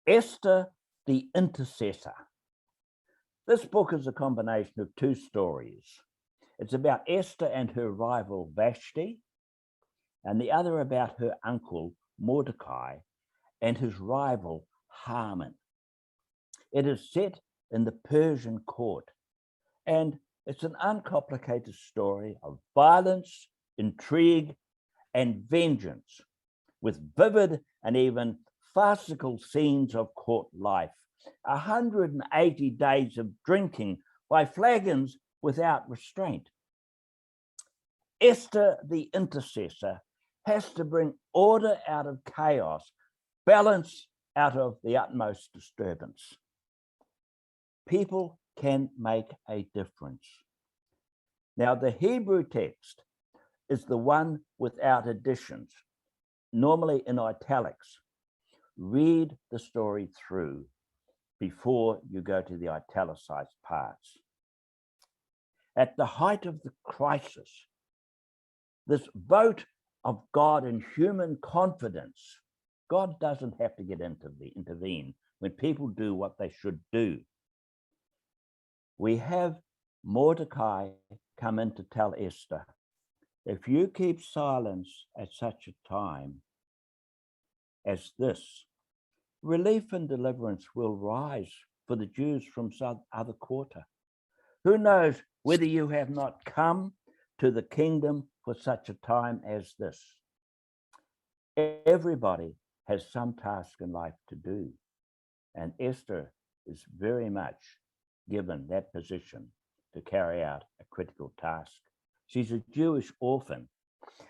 Esther, the intercessor. This book is a combination of two stories. It's about Esther and her rival Vashti, and the other about her uncle Mordecai and his rival Haman. It is set in the Persian court, and it's an uncomplicated story of violence, intrigue, and vengeance, with vivid and even farcical scenes of court life. 180 days of drinking by flagons without restraint. Esther, the intercessor, has to bring order out of chaos, balance out of the utmost disturbance. People can make a difference. Now, the Hebrew text is the one without additions, normally in italics. Read the story through before you go to the italicized parts. At the height of the crisis, this vote of God in human confidence, God doesn't have to intervene when people do what they should do. We have Mordecai come in to tell Esther, if you keep silence at such a time as this, relief and deliverance will rise for the Jews from some other quarter. Who knows whether you have not come to the kingdom for such a time as this? Everybody has some task in life to do, and Esther is very much given that position to carry out a critical task. She's a Jewish orphan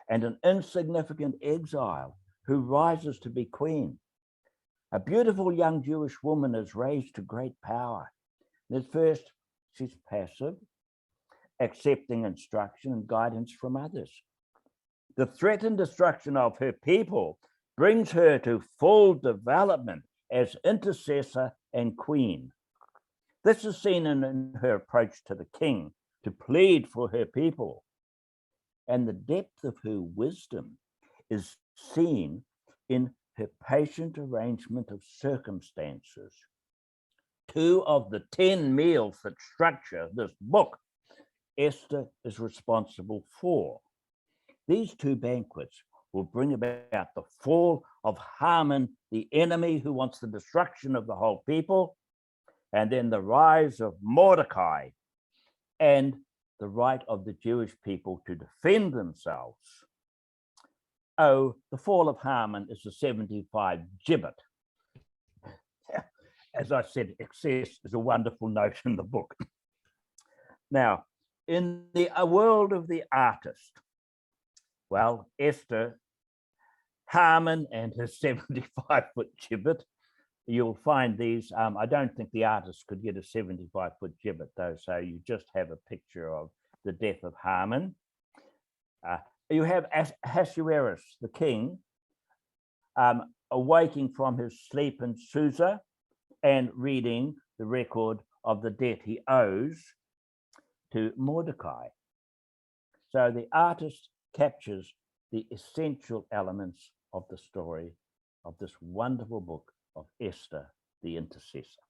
and an insignificant exile who rises to be queen. A beautiful young Jewish woman is raised to great power. At first, she's passive, accepting instruction and guidance from others. The threatened destruction of her people brings her to full development as intercessor and queen. This is seen in her approach to the king to plead for her people. And the depth of her wisdom is seen in her patient arrangement of circumstances. 2 of the 10 meals that structure this book, Esther is responsible for. These 2 banquets will bring about the fall of Haman, the enemy who wants the destruction of the whole people, and then the rise of Mordecai and the right of the Jewish people to defend themselves. Oh, the fall of Haman is the 75 gibbet. As I said, excess is a wonderful note in the book. Now, in the world of the artist, well, Esther, Haman and his 75-foot gibbet, you'll find these. I don't think the artist could get a 75-foot gibbet, though, so you just have a picture of the death of Haman. You have Ahasuerus, the king, awaking from his sleep in Susa and reading the record of the debt he owes to Mordecai. So the artist captures the essential elements of the story of this wonderful book of Esther, the intercessor.